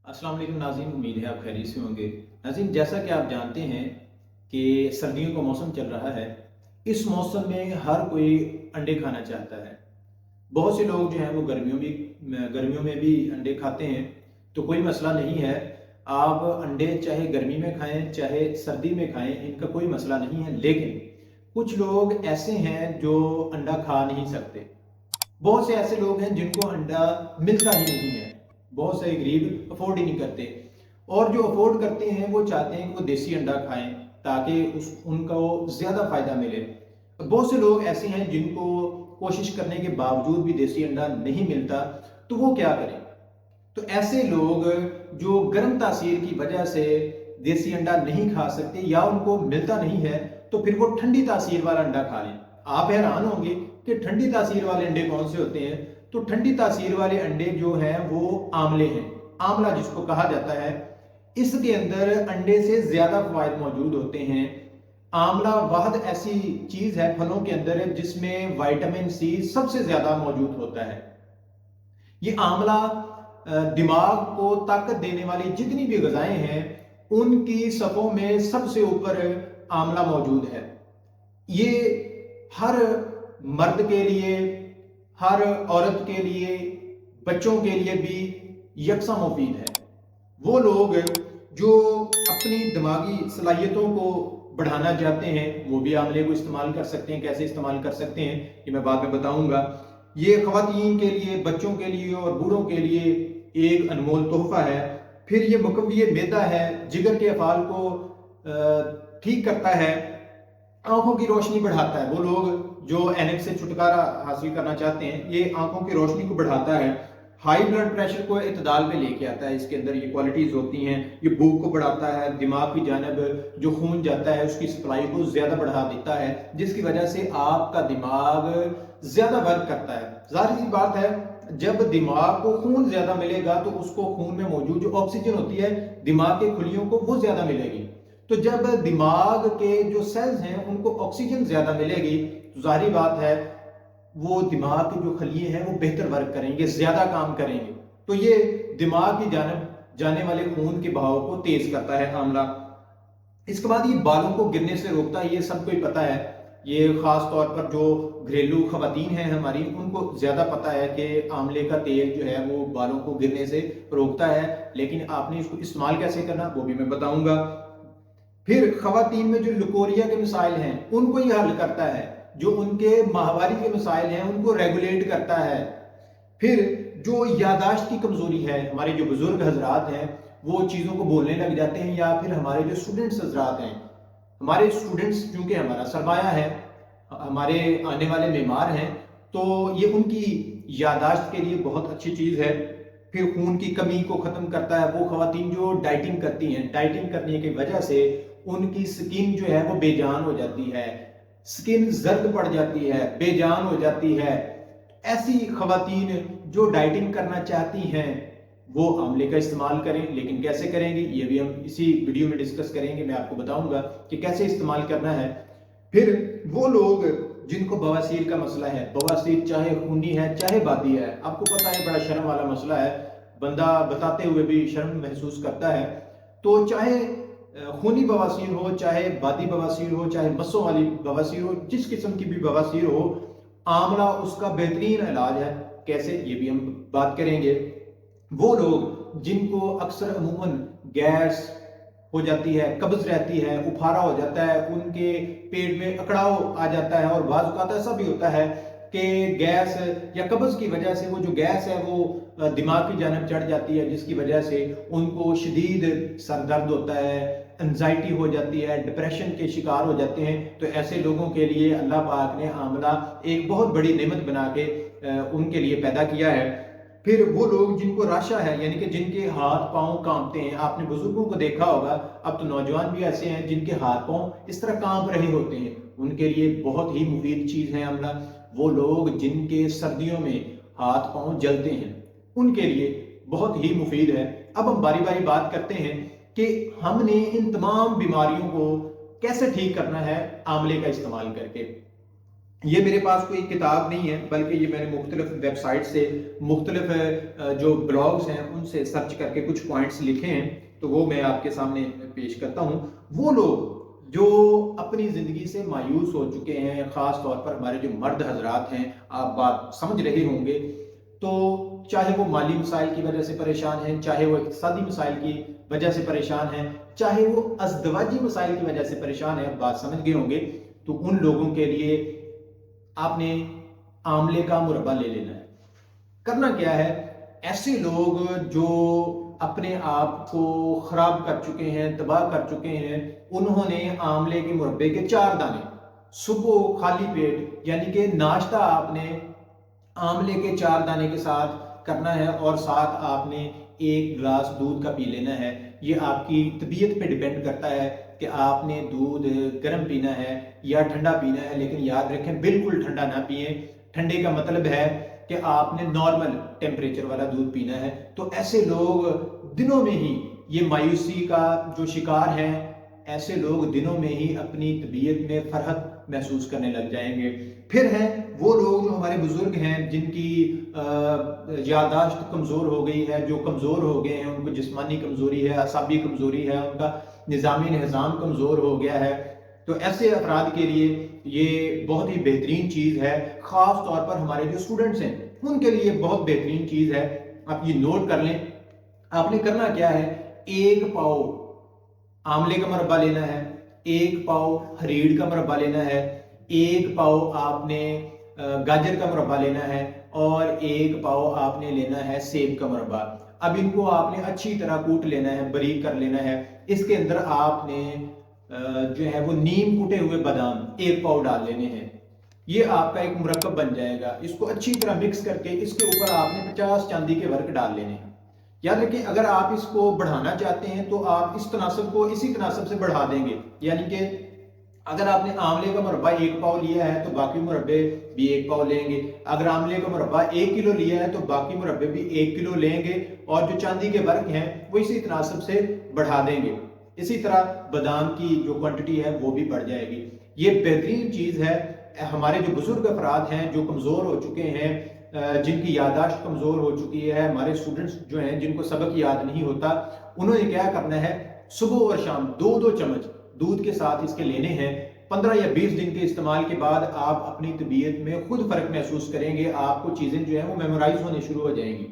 अस्सलाम वालेकुम नाज़रीन, उम्मीद है आप खैरियत से होंगे। नाज़रीन, जैसा कि आप जानते हैं कि सर्दियों का मौसम चल रहा है। इस मौसम में हर कोई अंडे खाना चाहता है। बहुत से लोग जो हैं वो गर्मियों में भी अंडे खाते हैं, तो कोई मसला नहीं है। आप अंडे चाहे गर्मी में खाएं चाहे सर्दी में खाएं, इनका कोई मसला नहीं है। लेकिन कुछ लोग ऐसे हैं जो अंडा खा नहीं सकते। बहुत से ऐसे लोग हैं जिनको अंडा मिलता ही नहीं है। बहुत सारे गरीब अफोर्ड ही नहीं करते, और जो अफोर्ड करते हैं वो चाहते हैं कि वो देसी अंडा खाएं ताकि उनको ज़्यादा फ़ायदा मिले। और बहुत से लोग ऐसे हैं जिनको कोशिश करने के बावजूद भी देसी अंडा नहीं मिलता, तो वो क्या करें? तो ऐसे लोग जो गर्म तासीर की वजह से देसी अंडा नहीं खा सकते या उनको मिलता नहीं है, तो फिर वो ठंडी तासीर वाला अंडा खा लें। आप हैरान होंगे कि ठंडी तासीर वाले अंडे कौन से होते हैं। तो ठंडी तासीर वाले अंडे जो हैं वो आमले हैं, आमला जिसको कहा जाता है। इसके अंदर अंडे से ज्यादा फवायद मौजूद होते हैं। आमला वाहद ऐसी चीज है फलों के अंदर जिसमें विटामिन सी सबसे ज्यादा मौजूद होता है। ये आंवला दिमाग को ताकत देने वाली जितनी भी ग़िज़ाएं हैं उनकी सफ़ों में सबसे ऊपर आंवला मौजूद है। ये हर मर्द के लिए, हर औरत के लिए, बच्चों के लिए भी यकसा मुफीद है। वो लोग जो अपनी दिमागी सलाहियतों को बढ़ाना चाहते हैं वो भी आंवले को इस्तेमाल कर सकते हैं। कैसे इस्तेमाल कर सकते हैं ये मैं बाद में बताऊंगा। ये ख़वातीन के लिए, बच्चों के लिए और बूढ़ों के लिए एक अनमोल तोहफा है। फिर ये मुकव्वी मैदा है, जिगर के अफ़ाल को ठीक करता है, आंखों की रोशनी बढ़ाता है। वो लोग जो ऐनक से छुटकारा हासिल करना चाहते हैं, ये आंखों की रोशनी को बढ़ाता है। हाई ब्लड प्रेशर को इतदाल में लेके आता है। इसके अंदर ये क्वालिटीज होती हैं। ये भूख को बढ़ाता है, दिमाग की जानब जो खून जाता है उसकी सप्लाई को ज्यादा बढ़ा देता है, जिसकी वजह से आपका दिमाग ज्यादा वर्क करता है। जाहिर सी बात है, जब दिमाग को खून ज्यादा मिलेगा तो उसको खून में मौजूद जो ऑक्सीजन होती है दिमाग के खुलियों को वो ज्यादा मिलेगी। तो जब दिमाग के जो सेल्स हैं उनको ऑक्सीजन ज्यादा मिलेगी तो जाहिर बात है वो दिमाग के जो खलिए हैं वो बेहतर वर्क करेंगे, ज्यादा काम करेंगे। तो ये दिमाग की जानब जाने वाले खून के बहाव को तेज करता है आंवला। इसके बाद ये बालों को गिरने से रोकता है, ये सबको ही पता है। ये खास तौर पर जो घरेलू खवातीन हैं हमारी, उनको ज्यादा पता है कि आंवले का तेल जो है वो बालों को गिरने से रोकता है। लेकिन आपने इसको इस्तेमाल कैसे करना वो भी मैं बताऊंगा। फिर खवातीन में जो लुकोरिया के मसाइल हैं उनको ये हल करता है। जो उनके माहवारी के मसाइल हैं उनको रेगुलेट करता है। फिर जो यादाश्त की कमजोरी है, हमारे जो बुजुर्ग हजरात हैं वो चीज़ों को बोलने लग जाते हैं, या फिर हमारे जो स्टूडेंट्स हजरात हैं, हमारे स्टूडेंट्स चूंकि हमारा सरमाया है, हमारे आने वाले मेहमान हैं, तो ये उनकी यादाश्त के लिए बहुत अच्छी चीज़ है। फिर खून की कमी को ख़त्म करता है। वो खवातीन जो डाइटिंग करती हैं, डाइटिंग करने की वजह से उनकी स्किन जो है वो बेजान हो जाती है, स्किन जर्द पड़ जाती है, बेजान हो जाती है। ऐसी खवातीन जो डाइटिंग करना चाहती हैं वो आंवले का इस्तेमाल करें। लेकिन कैसे करेंगे ये भी हम इसी वीडियो में डिस्कस करेंगे। मैं आपको बताऊंगा कि कैसे इस्तेमाल करना है। फिर वो लोग जिनको बवासीर का मसला है, बवासीर चाहे खूनी है चाहे बादी है, आपको पता है बड़ा शर्म वाला मसला है, बंदा बताते हुए भी शर्म महसूस करता है। तो चाहे खूनी बवासीर हो, चाहे बादी बवासीर हो, चाहे मस्सों वाली बवासीर हो, जिस किस्म की भी बवासीर हो, आंवला उसका बेहतरीन इलाज है। कैसे ये भी हम बात करेंगे। वो लोग जिनको अक्सर अमूमन गैस हो जाती है, कब्ज रहती है, उफारा हो जाता है, उनके पेट में अकड़ाव आ जाता है, और बाज़ औक़ात ऐसा भी होता है कि गैस या कब्ज की वजह से वो जो गैस है वो दिमाग की जानब चढ़ जाती है, जिसकी वजह से उनको शदीद सर दर्द होता है, एंजाइटी हो जाती है, डिप्रेशन के शिकार हो जाते हैं। तो ऐसे लोगों के लिए अल्लाह पाक ने आंवला एक बहुत बड़ी नेमत बना के उनके लिए पैदा किया है। फिर वो लोग जिनको राशा है, यानी कि जिनके हाथ पांव कांपते हैं, आपने बुजुर्गों को देखा होगा, अब तो नौजवान भी ऐसे हैं जिनके हाथ पांव इस तरह कांप रहे होते हैं, उनके लिए बहुत ही मुफीद चीज है आंवला। वो लोग जिनके सर्दियों में हाथ पांव जलते हैं उनके लिए बहुत ही मुफीद है। अब हम बारी बारी बात करते हैं कि हमने इन तमाम बीमारियों को कैसे ठीक करना है आंवले का इस्तेमाल करके। یہ میرے پاس کوئی کتاب نہیں ہے، بلکہ یہ میں نے مختلف ویب سائٹ سے، مختلف جو بلاگز ہیں ان سے سرچ کر کے کچھ پوائنٹس لکھے ہیں، تو وہ میں آپ کے سامنے پیش کرتا ہوں۔ وہ لوگ جو اپنی زندگی سے مایوس ہو چکے ہیں، خاص طور پر ہمارے جو مرد حضرات ہیں، آپ بات سمجھ رہے ہوں گے، تو چاہے وہ مالی مسائل کی وجہ سے پریشان ہیں، چاہے وہ اقتصادی مسائل کی وجہ سے پریشان ہیں، چاہے وہ ازدواجی مسائل کی وجہ سے پریشان ہیں، بات سمجھ گئے ہوں گے، تو ان لوگوں کے لیے آپ نے آملے کا مربع لے لینا ہے۔ کرنا کیا ہے، ایسے لوگ جو اپنے آپ کو خراب کر چکے ہیں، تباہ کر چکے ہیں، انہوں نے آملے کے مربے کے 4 دانے صبح خالی پیٹ، یعنی کہ ناشتہ آپ نے آملے کے 4 دانے کے ساتھ کرنا ہے، اور ساتھ آپ نے 1 گلاس دودھ کا پی لینا ہے۔ یہ آپ کی طبیعت پہ ڈیپینڈ کرتا ہے کہ آپ نے دودھ گرم پینا ہے یا ٹھنڈا پینا ہے، لیکن یاد رکھیں بالکل ٹھنڈا نہ پئیں۔ ٹھنڈے کا مطلب ہے کہ آپ نے نارمل ٹیمپریچر والا دودھ پینا ہے۔ تو ایسے لوگ دنوں میں ہی، یہ مایوسی کا جو شکار ہیں، ایسے لوگ دنوں میں ہی اپنی طبیعت میں فرحت محسوس کرنے لگ جائیں گے۔ پھر ہیں وہ لوگ جو ہمارے بزرگ ہیں، جن کی یادداشت کمزور ہو گئی ہے، جو کمزور ہو گئے ہیں، ان کو جسمانی کمزوری ہے، اعصابی کمزوری ہے، ان کا نظامی نظام کمزور ہو گیا ہے، تو ایسے افراد کے لیے یہ بہت ہی بہترین چیز ہے۔ خاص طور پر ہمارے جو اسٹوڈنٹس ہیں ان کے لیے بہت بہترین چیز ہے۔ آپ یہ نوٹ کر لیں، آپ نے کرنا کیا ہے، 1 پاؤ آملے کا مربع لینا ہے، 1 پاؤ ہریڑ کا مربع لینا ہے، 1 پاؤ آپ نے گاجر کا مربع لینا ہے، اور 1 پاؤ آپ نے لینا ہے سیب کا مربع۔ اب ان کو آپ نے اچھی طرح کوٹ لینا ہے، باریک کر لینا ہے۔ اس کے اندر آپ نے جو ہے وہ نیم کوٹے ہوئے بادام 1 پاؤ ڈال لینے ہیں۔ یہ آپ کا ایک مرکب بن جائے گا۔ اس کو اچھی طرح مکس کر کے اس کے اوپر آپ نے 50 چاندی کے ورق ڈال لینے ہیں۔ یاد رکھیں، اگر آپ اس کو بڑھانا چاہتے ہیں تو آپ اس تناسب کو اسی تناسب سے بڑھا دیں گے، یعنی کہ اگر آپ نے آملے کا مربع 1 پاؤ لیا ہے تو باقی مربے بھی 1 پاؤ لیں گے۔ اگر آملے کا مربع 1 کلو لیا ہے تو باقی مربے بھی 1 کلو لیں گے، اور جو چاندی کے ورق ہیں وہ اسی تناسب سے بڑھا دیں گے۔ اسی طرح بادام کی جو کوانٹٹی ہے وہ بھی بڑھ جائے گی۔ یہ بہترین چیز ہے۔ ہمارے جو بزرگ افراد ہیں، جو کمزور ہو چکے ہیں، جن کی یادداشت کمزور ہو چکی ہے، ہمارے اسٹوڈنٹس جو ہیں جن کو سبق یاد نہیں ہوتا، انہوں نے کیا کرنا ہے، صبح اور شام 2 چمچ دودھ کے ساتھ اس کے لینے ہیں۔ 15 یا 20 دن کے استعمال کے بعد آپ اپنی طبیعت میں خود فرق محسوس کریں گے، آپ کو چیزیں جو ہیں وہ میمورائز ہونے شروع ہو جائیں گی۔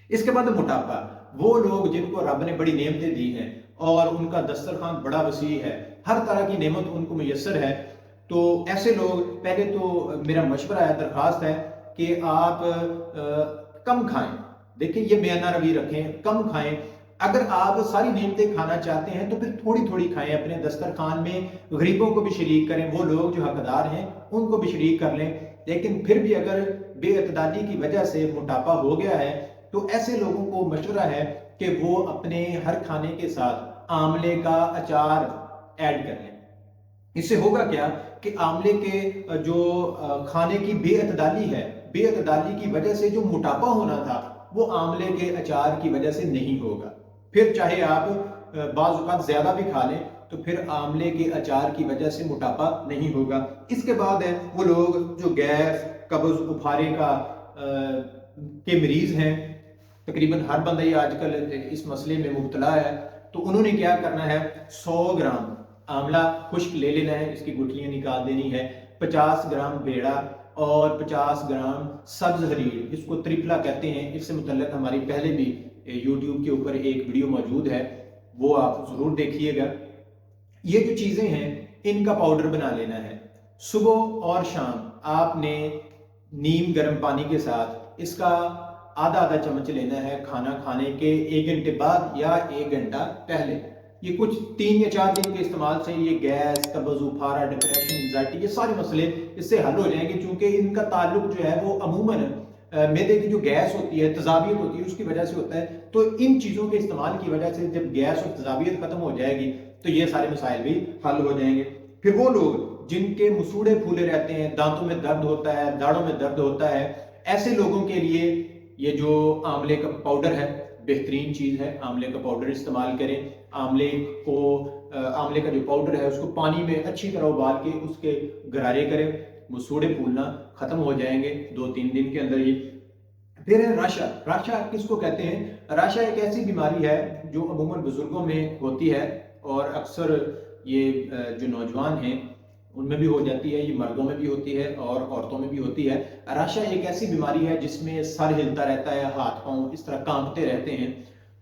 اس کے بعد موٹاپا، وہ لوگ جن کو رب نے بڑی نعمتیں دی ہیں اور ان کا دسترخوان بڑا وسیع ہے، ہر طرح کی نعمت ان کو میسر ہے، تو ایسے لوگ، پہلے تو میرا مشورہ ہے، درخواست ہے کہ آپ کم کھائیں۔ دیکھیں، یہ میانہ روی رکھیں، کم کھائیں۔ اگر آپ ساری نعمتیں کھانا چاہتے ہیں تو پھر تھوڑی تھوڑی کھائیں، اپنے دسترخوان میں غریبوں کو بھی شریک کریں، وہ لوگ جو حقدار ہیں ان کو بھی شریک کر لیں۔ لیکن پھر بھی اگر بے اعتدالی کی وجہ سے موٹاپا ہو گیا ہے تو ایسے لوگوں کو مشورہ ہے کہ وہ اپنے ہر کھانے کے ساتھ آملے کا اچار ایڈ کر لیں۔ اس سے ہوگا کیا کہ آملے کے جو کھانے کی بے اعتدالی ہے، بے اعتدالی کی وجہ سے جو موٹاپا ہونا تھا وہ آملے کے اچار کی وجہ سے نہیں ہوگا۔ پھر چاہے آپ بعض اوقات زیادہ بھی کھا لیں تو پھر آملے کے اچار کی وجہ سے موٹاپا نہیں ہوگا۔ اس کے بعد ہے وہ لوگ جو گیس، قبض، اپھارے کا کے مریض ہیں، تقریباً ہر بندہ ہی آج کل اس مسئلے میں مبتلا ہے، تو انہوں نے کیا کرنا ہے، 100 گرام آملہ خشک لے لینا ہے، اس کی گٹلیاں نکال دینی ہے، 50 گرام بیڑا اور 50 گرام سبز ہریڑ، اس کو ترپلا کہتے ہیں۔ اس سے متعلق ہماری پہلے بھی یوٹیوب کے اوپر ایک ویڈیو موجود ہے، وہ آپ ضرور دیکھیے گا۔ یہ جو چیزیں ہیں ان کا پاؤڈر بنا لینا ہے۔ صبح اور شام آپ نے نیم گرم پانی کے ساتھ اس کا آدھا چمچ لینا ہے، کھانا کھانے کے 1 گھنٹے بعد یا 1 گھنٹہ پہلے۔ یہ کچھ 3 یا 4 دن کے استعمال سے یہ گیس، قبض، اپھارا، ڈپریشن، انزائٹی، یہ سارے مسئلے اس سے حل ہو جائیں گے، چونکہ ان کا تعلق جو ہے وہ عموماً معدے کی جو گیس ہوتی ہے، تیزابیت ہوتی ہے، اس کی وجہ سے ہوتا ہے۔ تو ان چیزوں کے استعمال کی وجہ سے جب گیس اور تیزابیت ختم ہو جائے گی تو یہ سارے مسائل بھی حل ہو جائیں گے۔ پھر وہ لوگ جن کے مسوڑے پھولے رہتے ہیں، دانتوں میں درد ہوتا ہے، داڑھوں میں درد ہوتا ہے، ایسے لوگوں کے لیے یہ جو آملے کا پاؤڈر ہے بہترین چیز ہے۔ آملے کا پاؤڈر استعمال کریں۔ آملے کا جو پاؤڈر ہے اس کو پانی میں اچھی طرح ابال کے اس کے غرارے کریں، मसूड़े फूलना ख़त्म हो जाएंगे 2-3 दिन के अंदर ही। फिर है राशा। राशा किसको कहते हैं? राशा एक ऐसी बीमारी है जो अमूमन बुजुर्गों में होती है और अक्सर ये जो नौजवान हैं उनमें भी हो जाती है, ये मर्दों में भी होती है और औरतों में भी होती है। राशा एक ऐसी बीमारी है जिसमें सर हिलता रहता है, हाथ पांव इस तरह कांपते रहते हैं।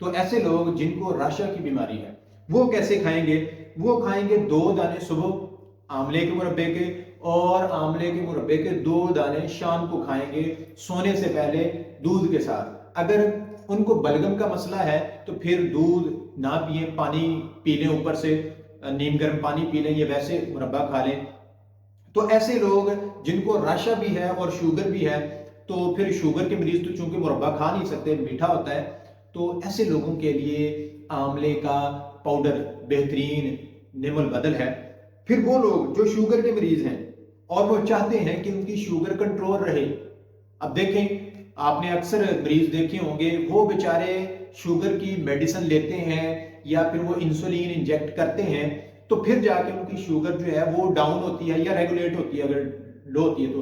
तो ऐसे लोग जिनको राशा की बीमारी है वो कैसे खाएंगे? वो खाएंगे 2 दाने सुबह आंवले के मुरब्बे के, और आंवले के मुरब्बे के 2 दाने शाम को खाएंगे सोने से पहले दूध के साथ। अगर उनको बलगम का मसला है तो फिर दूध ना पिए, पानी पी लें, ऊपर से नीम गर्म पानी पी लें, या वैसे मुरब्बा खा लें। तो ऐसे लोग जिनको राशा भी है और शुगर भी है, तो फिर शुगर के मरीज तो चूंकि मुरब्बा खा नहीं सकते, मीठा होता है, तो ऐसे लोगों के लिए आंवले का पाउडर बेहतरीन निमल बदल है। फिर वो लोग जो शुगर के मरीज हैं और वो चाहते हैं कि उनकी शुगर कंट्रोल रहे। अब देखें, आपने अक्सर मरीज देखे होंगे, वो बेचारे शुगर की मेडिसिन लेते हैं या फिर वो इंसुलिन इंजेक्ट करते हैं, तो फिर जाके उनकी शुगर जो है वो डाउन होती है या रेगुलेट होती है अगर लो होती है तो।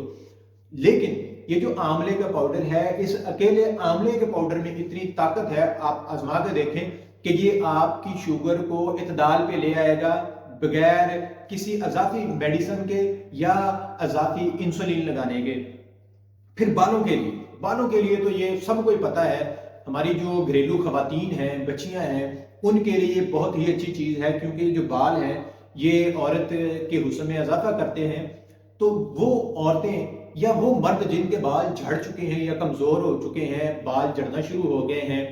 लेकिन ये जो आंवले का पाउडर है, इस अकेले आंवले के पाउडर में इतनी ताकत है, आप आजमा के देखें कि ये आपकी शुगर को इतदाल पे ले आएगा बगैर किसी अजाफी मेडिसिन के या अजाफी इंसुलिन लगाने के। फिर बालों के लिए तो ये सबको ही पता है, हमारी जो घरेलू खवातीन हैं, बच्चियां हैं, उनके लिए बहुत ही अच्छी चीज़ है, क्योंकि जो बाल हैं ये औरत के हुस्न में इजाफा करते हैं। तो वो औरतें या वो मर्द जिनके बाल झड़ चुके हैं या कमज़ोर हो चुके हैं, बाल झड़ना शुरू हो गए हैं,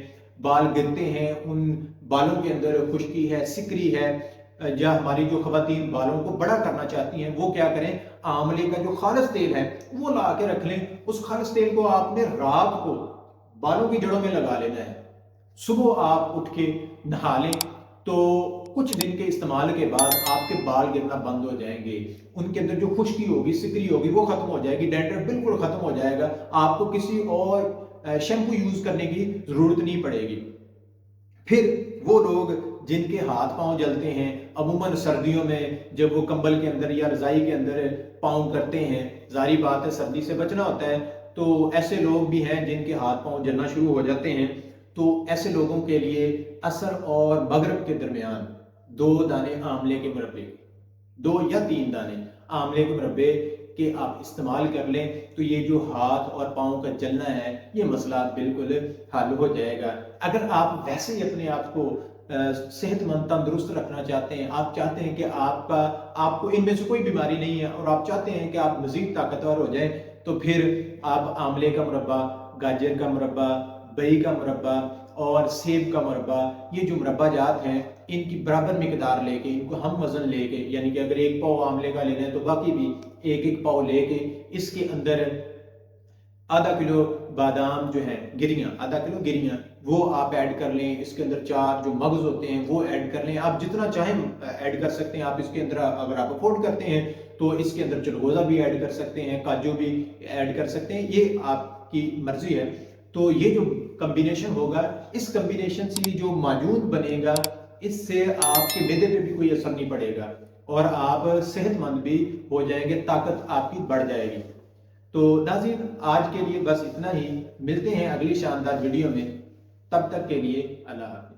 बाल गिरते हैं, उन बालों के अंदर खुश्की है, सिकरी है, या हमारी जो खवातीन बालों को बड़ा करना चाहती हैं, वो क्या करें, आंवले का जो खालिस तेल है वो ला के रख लें। उस खालिस तेल को आपने रात को बालों की जड़ों में लगा लेना है, सुबह आप उठ के नहा लें, तो कुछ दिन के इस्तेमाल के बाद आपके बाल गिरना बंद हो जाएंगे, उनके अंदर जो खुश्की होगी, सिकरी होगी, वो खत्म हो जाएगी, डैंड्रफ बिल्कुल खत्म हो जाएगा, आपको किसी और शैम्पू यूज करने की जरूरत नहीं पड़ेगी। फिर वो लोग जिनके हाथ पांव जलते हैं, अमूमन सर्दियों में जब वो कंबल के अंदर या रजाई के अंदर पाँव करते हैं, जारी बात है सर्दी से बचना होता है, तो ऐसे लोग भी हैं जिनके हाथ पांव जलना शुरू हो जाते हैं। तो ऐसे लोगों के लिए असर और मगरिब के दरमियान 2 दाने आंवले के मुरब्बे, 2 या 3 दाने आंवले के मुरब्बे के आप इस्तेमाल कर लें, तो ये जो हाथ और पाँव का जलना है ये मसला बिल्कुल हल हो जाएगा। अगर आप वैसे ही अपने आप को सेहतमंद तंदुरुस्त रखना चाहते हैं, आप चाहते हैं कि आपको इनमें से कोई बीमारी नहीं है और आप चाहते हैं कि आप मजीद ताकतवर हो जाएं, तो फिर आप आंवले का मुरब्बा, गाजर का मुरब्बा, बई का मुरब्बा और सेब का मुरब्बा, ये जो मुरब्बा जात हैं इनकी बराबर मिकदार लेके, इनको हम वजन लेके, यानी कि अगर 1 पाव आंवले का लेना है तो बाकी भी 1-1 पाव लेके इसके अंदर आधा किलो बादाम जो है गिरियां, आधा किलो गिरियां वो आप ऐड कर लें, इसके अंदर 4 जो मगज होते हैं वो ऐड कर लें, आप जितना चाहें ऐड कर सकते हैं। आप इसके अंदर अगर आप अफोर्ड करते हैं तो इसके अंदर चलगोजा भी ऐड कर सकते हैं, काजू भी ऐड कर सकते हैं, ये आपकी मर्जी है। तो ये जो कम्बिनेशन होगा, इस कम्बिनेशन से जो माजून बनेगा, इससे आपके मैदे पे भी कोई असर नहीं पड़ेगा और आप सेहतमंद भी हो जाएंगे, ताकत आपकी बढ़ जाएगी। तो नाज़रीन, आज के लिए बस इतना ही, मिलते हैं अगली शानदार वीडियो में, तब तक के लिए अल्लाह हाफ़िज़।